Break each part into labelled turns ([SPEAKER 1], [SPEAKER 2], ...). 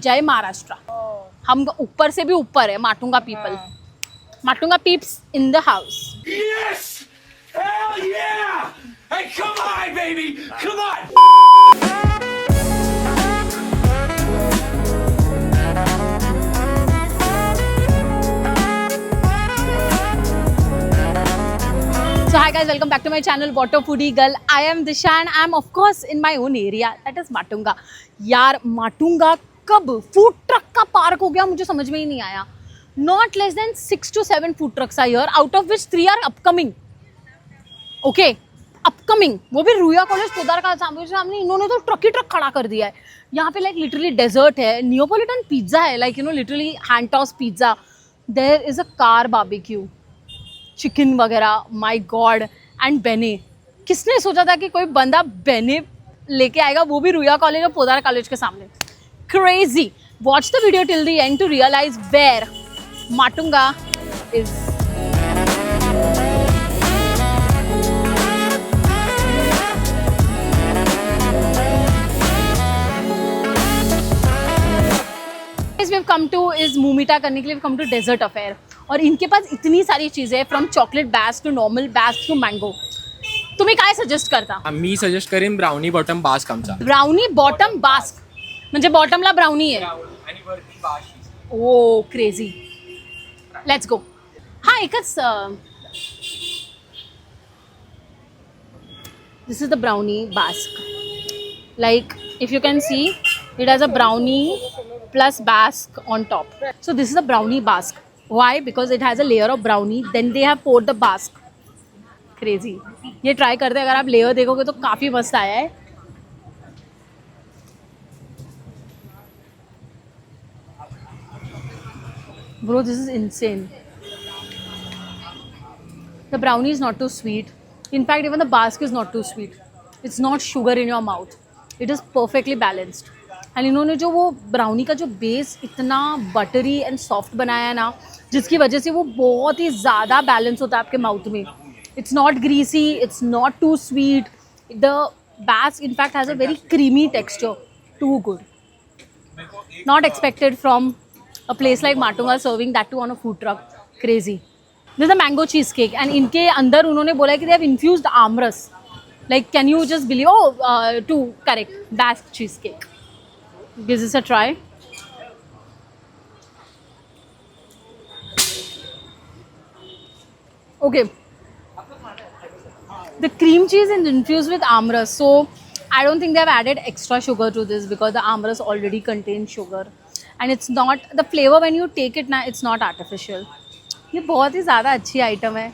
[SPEAKER 1] जय महाराष्ट्र। हम ऊपर से भी ऊपर है Matunga people. Matunga peeps in the house.
[SPEAKER 2] Yes! Hell yeah! Hey, come on, baby! Come on!
[SPEAKER 1] So hi guys, welcome back to my channel Water Foodie Girl. I am Disha and I am of course in my own area, that is Matunga. यार माटुंगा कब food truck का park हो गया मुझे समझ में ही नहीं आया. Not less than 6 to 7 food trucks are here, out of which 3 are upcoming. Okay, upcoming. वो भी रुया कॉलेज पोदार का सामने इन्होंने तो ट्रक ही ट्रक खड़ा कर दिया है. यहाँ पे लाइक लिटरली डेजर्ट है, नियोपोलिटन पिज्जा है, like you know literally hand toss pizza. There is a car barbecue, chicken वगैरह. My god. एंड बेने, किसने सोचा था कि कोई बंदा बेने लेके आएगा, वो भी रुया कॉलेज और पोदार कॉलेज के सामने. Crazy. Watch the video till the end to realise where Matunga is. we've come to is मूमीटा करने के लिए. we've come to desert affair और इनके पास इतनी सारी चीजें हैं, from chocolate basque to normal basque to mango. तुम्ही काय सजेस्ट करता?
[SPEAKER 3] मी सजेस्ट करेन ब्राउनी बॉटम बास्क आमचा.
[SPEAKER 1] ब्राउनी बॉटम बास्क म्हणजे बॉटमला ब्राउनी आहे. Oh crazy. Let's go. हा एकच. This is the brownie basque. Like if you can see it has a brownie plus bask on top. So this is a brownie bask. Why? Because it has a layer of brownie, then they have poured the bask. Crazy. ये try करते हैं, अगर आप layer देखोगे तो काफ़ी मस्त आया है. Bro, this is insane. The brownie is not too sweet. In fact, even the bask is not too sweet. It's not sugar in your mouth. It is perfectly balanced. And इन्होंने जो वो brownie का जो base इतना buttery and soft बनाया है ना, जिसकी वजह से वो बहुत ही ज़्यादा बैलेंस होता है आपके माउथ में. It's not greasy, it's not too sweet. The Basque in fact has a very creamy texture. Too good. Not expected from a place like Matunga serving that too on a food truck. Crazy. This a mango cheese cake and इनके अंदर उन्होंने बोला है कि they have infused aamras. Like can you just believe too correct Basque cheese cake. Give this a try. Okay. The cream cheese is infused with amrus, so I don't think they have added extra sugar to this because the amrus already contains sugar, and it's not the flavor when you take it ना, it's not artificial. ये बहुत ही ज़्यादा अच्छी item है.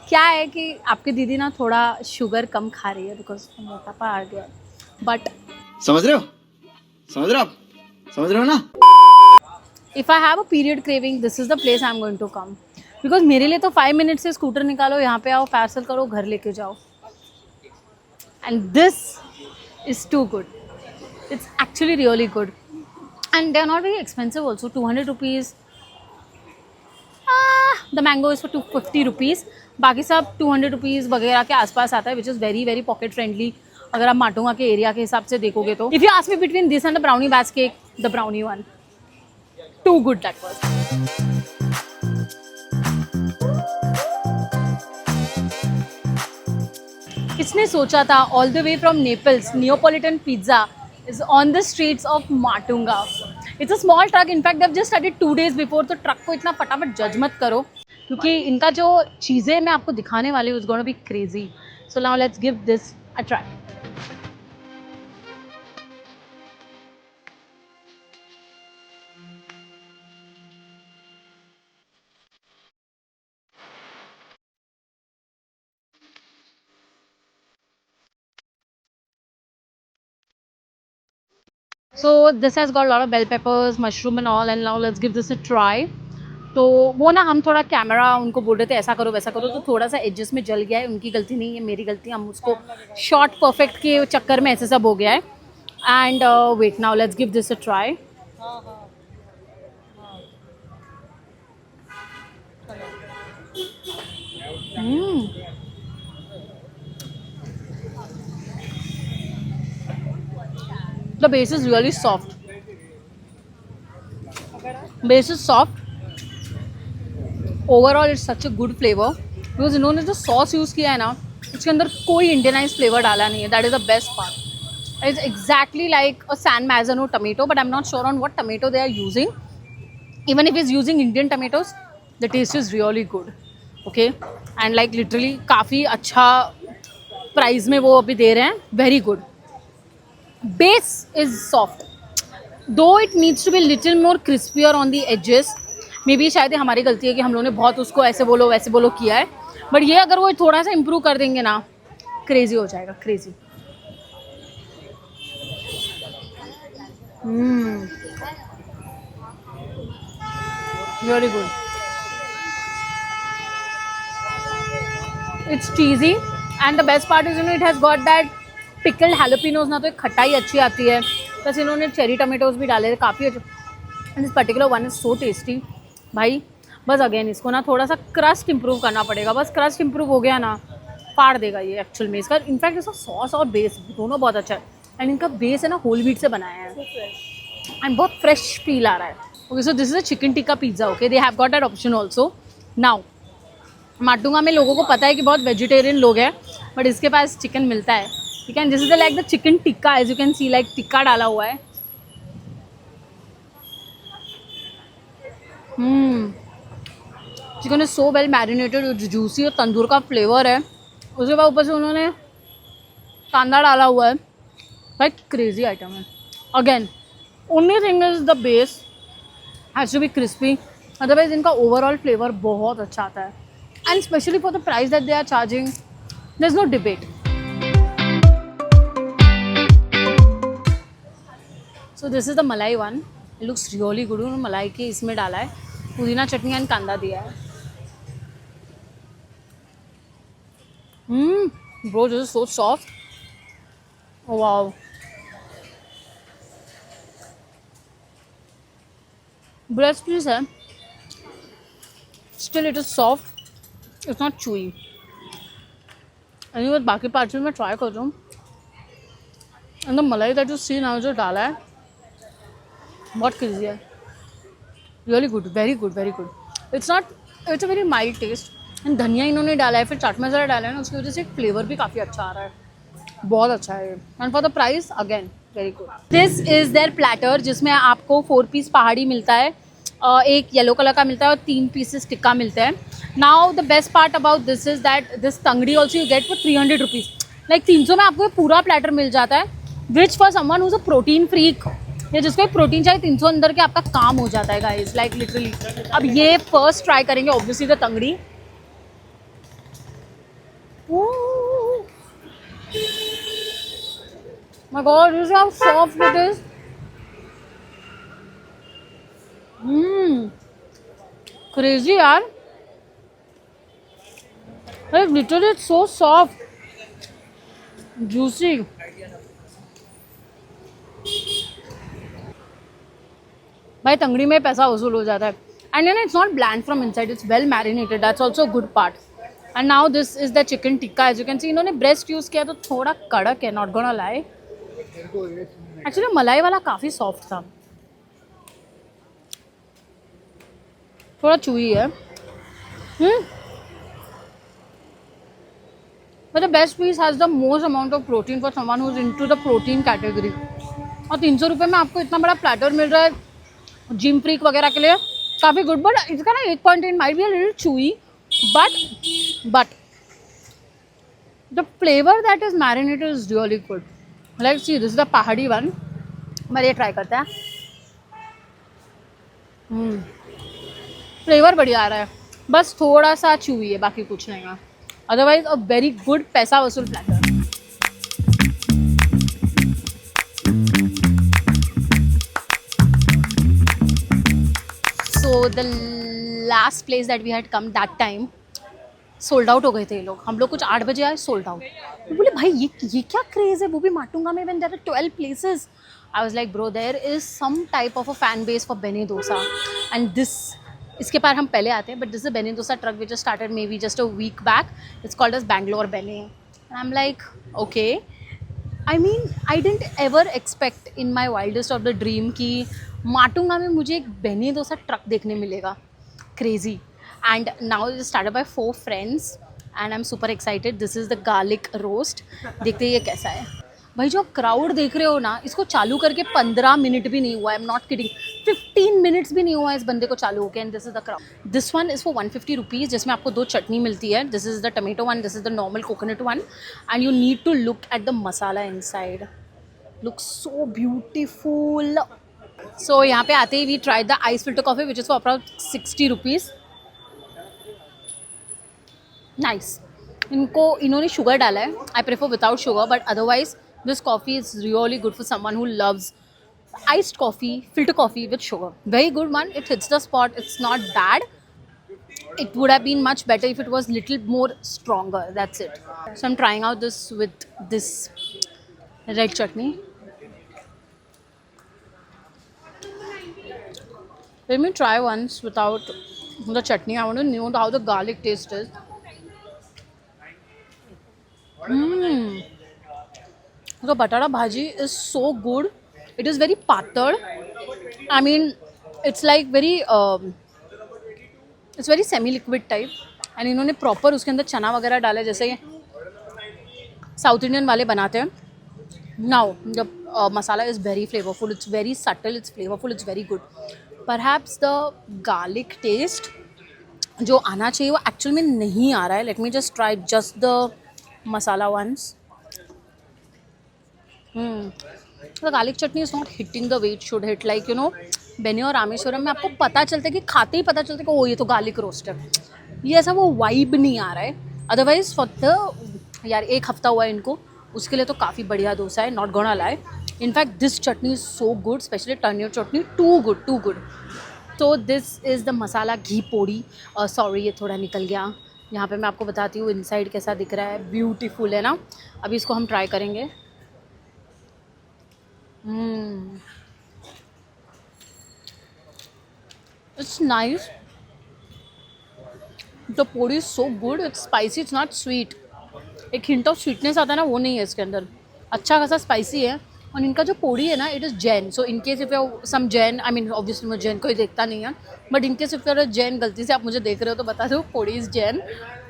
[SPEAKER 1] क्या है कि आपकी दीदी ना थोड़ा शुगर कम खा रही है बिकॉज मोटापा आ गया, बट
[SPEAKER 4] समझ रहे हो? समझ रहे हो आप? समझ रहे हो ना?
[SPEAKER 1] If I have a period craving this is the place I am going to come. Because मेरे लिए तो 5 मिनट से स्कूटर निकालो, यहाँ पे आओ, पार्सल करो, घर लेके जाओ. And this is too good. It's actually really good and they are not very expensive also. 200 rupees. The mango is for 250 rupees. बाकी सब 200 रुपीज़ वगैरह के आसपास आता है, which is very very pocket friendly अगर आप माटुंगा के एरिया के हिसाब से देखोगे तो. If you ask me between this and the brownie Basque cake, the brownie one. Too good that was. किसने सोचा था all the way from Naples Neapolitan pizza is on the streets of Matunga. It's a small truck. In fact they have just started 2 days before. तो truck को इतना फटाफट जज मत करो क्योंकि इनका जो चीज़ें मैं आपको दिखाने वाली हूँ is gonna be crazy. So now let's give this a try. So this has got a lot of bell peppers, mushroom and all, and now let's give this a try. तो वो ना हम थोड़ा कैमरा उनको बोल रहे थे ऐसा करो वैसा करो, तो थोड़ा सा एजेस में जल गया है. उनकी गलती नहीं है, मेरी गलती. हम उसको शॉर्ट परफेक्ट के चक्कर में ऐसे सब हो गया है. And wait, now let's give this a try. The base is really soft. Base is soft. Overall it's such a good flavour because इन्होंने जो सॉस यूज़ किया है ना उसके अंदर कोई इंडियनाइज फ्लेवर डाला नहीं है. That is the best part. It's exactly like a San Marzano tomato but I am not sure on what tomato they are using. Even if is using Indian tomatoes the taste is really good. Okay and like literally काफ़ी अच्छा price में वो अभी दे रहे हैं. Very good. Base is soft though it needs to be little more crispier on the edges. Maybe शायद ये हमारी गलती है कि हम लोगों ने बहुत उसको ऐसे बोलो वैसे बोलो किया है. बट ये अगर वो थोड़ा सा इम्प्रूव कर देंगे ना क्रेजी हो जाएगा. Crazy. Very good. It's cheesy and the best part is it has got that pickled jalapenos ना. तो एक खटाई अच्छी आती है प्लस इन्होंने चेरी टमेटोज भी डाले थे काफ़ी अच्छे. And this particular one is so tasty भाई. बस अगेन इसको ना थोड़ा सा क्रस्ट इंप्रूव करना पड़ेगा. बस क्रस्ट इंप्रूव हो गया ना फाड़ देगा ये एक्चुअल में. इसका इनफैक्ट इसका सॉस और बेस दोनों बहुत अच्छा है. एंड इनका बेस है ना होल व्हीट से बनाया है एंड बहुत फ्रेश फील आ रहा है. Okay so this is a chicken tikka pizza. Okay they have got that option also. Now Matunga में लोगों को पता है कि बहुत वेजिटेरियन लोग हैं बट इसके पास चिकन मिलता है. ठीक है. This is like the chicken tikka as you can see like tikka डाला हुआ है. Chicken is so well marinated. Juicy और तंदूर का फ्लेवर है. उसके बाद ऊपर से उन्होंने कांदा डाला हुआ है. भाई क्रेजी आइटम है. Again only thing is the base has to be crispy. Otherwise इनका ओवरऑल फ्लेवर बहुत अच्छा आता है and specially for the price that they are charging there is no debate. So this is the malai one. It looks really good. उन्होंने मलाई के इसमें डाला है पुदीना चटनी एंड कांदा दिया है. Bro, this is so soft. Oh, wow. Breast piece है. Still it is soft. It's not chewy. Anyway, बाकी पार्ट्स में मैं ट्राई कर रहा हूँ. And the मलाई that you see now जो डाला है बहुत क्रेजी है. Really good, very good, very good. It's a very mild taste. And धनिया इन्होंने डाला है फिर चाट मसाला डाला है ना उसकी वजह से फ्लेवर भी काफ़ी अच्छा आ रहा है. बहुत अच्छा है. And for the price again very good. This is their platter जिसमें आपको 4 पीस पहाड़ी मिलता है. एक येलो कलर का मिलता है और 3 पीसेस टिक्का मिलता है. Now the best part about this is that this तंगड़ी also you get for 300 rupees. Like 300 में आपको ये पूरा प्लेटर मिल जाता है which for someone who's a protein freak या जिसको प्रोटीन चाहिए 300 अंदर के आपका काम हो जाता है गाइस. Like literally. अब ये फर्स्ट ट्राई करेंगे obviously the तंगड़ी. My God, this is how soft it is. Crazy यार. Like literally it's so soft, juicy. भाई तंगड़ी में पैसा वसूल हो जाता है. And you know it's not bland from inside. It's well marinated. That's also a good part. And now this is the chicken tikka. As you can see, इन्होंने breast use किया तो थोड़ा कड़क है. Not gonna lie. Actually मलाई वाला काफ़ी soft था. थोड़ा चूई है. But the best piece has the most amount of protein for someone who's into the protein category. और 300 रुपये में आपको इतना बड़ा प्लेटर मिल रहा है जिम फ्रीक वगैरह के लिए काफ़ी गुड. बट इसका ना एक point in might be a little chewy but the flavor that is marinated is really good. Let's see, this is the pahadi one. मैं ये ट्राई करते हैं. फ्लेवर बढ़िया आ रहा है बस थोड़ा सा चूई है बाकी कुछ नहीं है. अदरवाइज अ वेरी गुड पैसा वसूल platter. So the last place that we had come that time sold out हो गए थे ये लोग. हम लोग कुछ 8 बजे आए सोल्ड आउट. बोले भाई ये क्या क्रेज है वो भी माटुंगा में when there are 12 places. I was like bro there is some type of a fan base for Benne dosa and this इसके पार हम पहले आते हैं but this is Benne dosa truck which started maybe just a week back. It's called as Bangalore Benne. And I am like okay I mean I didn't ever expect in my wildest of the dream कि माटुंगा में मुझे एक Beni dosa truck देखने मिलेगा. Crazy. And now is started by 4 friends and I am super excited. This is the garlic roast. देखते हैं ये कैसा है. भाई जो आप क्राउड देख रहे हो ना, इसको चालू करके 15 मिनट भी नहीं हुआ. I am not kidding. 15 minutes भी नहीं हुआ इस बंदे को चालू होके. And this is the crowd. This one is for 150 rupees, जिसमें आपको 2 चटनी मिलती है. This is the tomato one, this is the normal coconut one. And you need to look at the masala inside. Look so beautiful. So यहाँ पे आते ही we try the ice filter coffee which is for around 60 rupees. Nice. इन्होंने sugar डाला है. I prefer without sugar, but otherwise this coffee is really good for someone who loves iced coffee, filter coffee with sugar. Very good one. It hits the spot. It's not bad. It would have been much better if it was little more stronger. That's it. So I'm trying out this with this red chutney. Let me try once without the chutney. I want to know how the garlic taste is. The batara bhaji is so good. It is very pattad. I mean, it's like it's very semi-liquid type. And इन्होंने proper उसके अंदर चना वगैरह डाला है जैसे south Indian वाले बनाते हैं. Now the masala is very flavorful. It's very subtle. It's flavorful. It's very good. Perhaps the garlic taste जो आना चाहिए वो actual में नहीं आ रहा है. Let me just try just the masala once. The garlic chutney is not hitting the way it should hit. Like you know, Beni और रामेश्वरम में आपको पता चलता है कि खाते ही पता चलता है कि ओ ये तो गार्लिक रोस्ट है. ये ऐसा वो वाइब नहीं आ रहा है. अदरवाइज फॉर द यार 1 हफ्ता हुआ है इनको, उसके लिए तो काफ़ी बढ़िया डोसा है. Not gonna lie. In fact this chutney is so good, specially टर्नियर चटनी. Too good. तो this is the masala ghee podi. Sorry ये थोड़ा निकल गया. यहाँ पे मैं आपको बताती हूँ इनसाइड कैसा दिख रहा है. ब्यूटीफुल है ना. अभी इसको हम ट्राई करेंगे. It's nice. The podi is so good. It's spicy. It's not sweet. एक hint of sweetness आता है ना, वो नहीं है इसके अंदर. अच्छा खासा spicy है. और इनका जो पोड़ी है ना, it is Jain. So in case if you have some Jain, I mean obviously मैं Jain कोई देखता नहीं है. But in case if you are a Jain, गलती से आप मुझे देख रहे हो तो बता दो पोड़ी is Jain.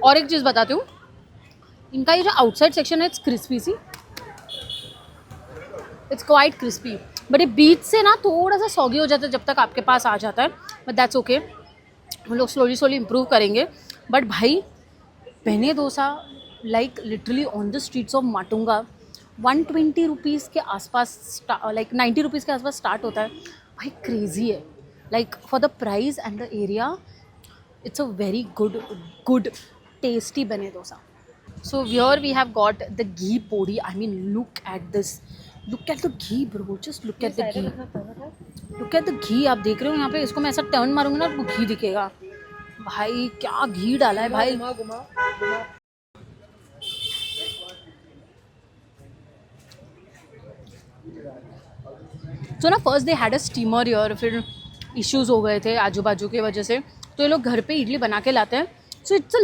[SPEAKER 1] और एक चीज़ बताती हूँ. इनका ये जो outside section है, it's crispy सी. It's quite crispy. बट ये बीच से ना थोड़ा सा सॉगी हो जाता है जब तक आपके पास आ जाता है. But that's okay. हम लोग स्लोली इम्प्रूव करेंगे. बट भाई Benne dosa like literally on the streets of Matunga 120 rupees के आसपास, लाइक 90 रुपीज़ के आसपास स्टार्ट होता है. भाई क्रेजी है. Like for the price and the area it's a very good tasty Benne dosa. So here we have got the ghee podi. I mean look at this. Look at the ghee bro, just look at the ghee. Look at the ghee. आप देख रहे हो यहाँ पे. इसको मैं ऐसा turn मारूंगा ना तो घी दिखेगा. भाई क्या घी डाला है भाई. तो ना first they had a steamer here. फिर इश्यूज हो गए थे आजू बाजू की वजह से, तो ये लोग घर पे इडली बना के लाते हैं. So it's a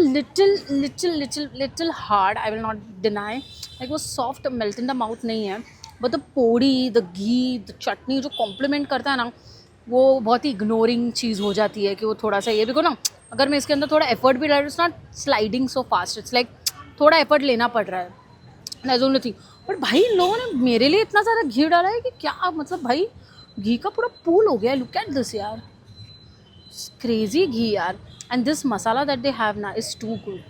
[SPEAKER 1] little hard. I will not deny. Like वो soft melt in the mouth नहीं है. But the podi, the ghee, the chutney जो कॉम्प्लीमेंट करता है ना, वो बहुत ही इग्नोरिंग चीज़ हो जाती है कि वो थोड़ा सा ये देखो ना. अगर मैं इसके अंदर थोड़ा एफर्ट भी डालूँ, it's not sliding so fast. It's like थोड़ा एफर्ट लेना पड़ रहा है. That's only thing. बट भाई लोगों ने मेरे लिए इतना सारा घी डाला है कि क्या मतलब. भाई घी का पूरा पूल हो गया है. लुक एट दिस यार. क्रेजी घी यार. And this masala that they have ना is too good.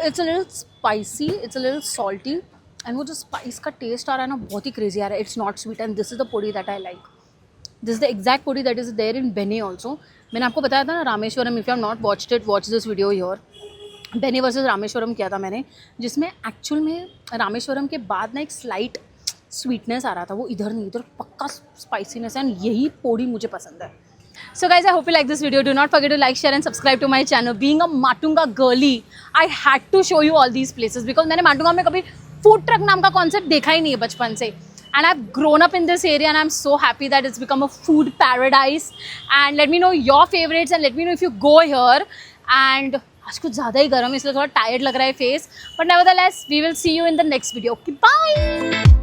[SPEAKER 1] It's a little spicy, it's a little salty. And वो जो स्पाइस का टेस्ट आ रहा है ना, बहुत ही क्रेजी आ रहा है. It's not sweet. And this is the podi that I like. This is the exact podi that is there in Benne also. मैंने आपको बताया था ना Rameswaram. If you have not watched it, watch this video here. Benne versus Rameswaram किया था मैंने, जिसमें एक्चुअल में रामेश्वरम के बाद ना एक स्लाइट स्वीटनेस आ रहा था. वो इधर नहीं, इधर पक्का स्पाइसीनेस है. एंड यही पोड़ी मुझे पसंद है. So guys, I hope you like this video. Do not forget to like, share and subscribe to my channel. Being a Matunga girly, I had to show you all these places because मैंने माटुंगा में कभी food truck नाम का concept देखा ही नहीं है बचपन से. And I've grown up in this area and I'm so happy that it's become a food paradise. And let me know your favorites and let me know if you go here. And आज कुछ ज़्यादा ही गर्म है इसलिए थोड़ा tired लग रहा है face, but nevertheless we will see you in the next video. Bye.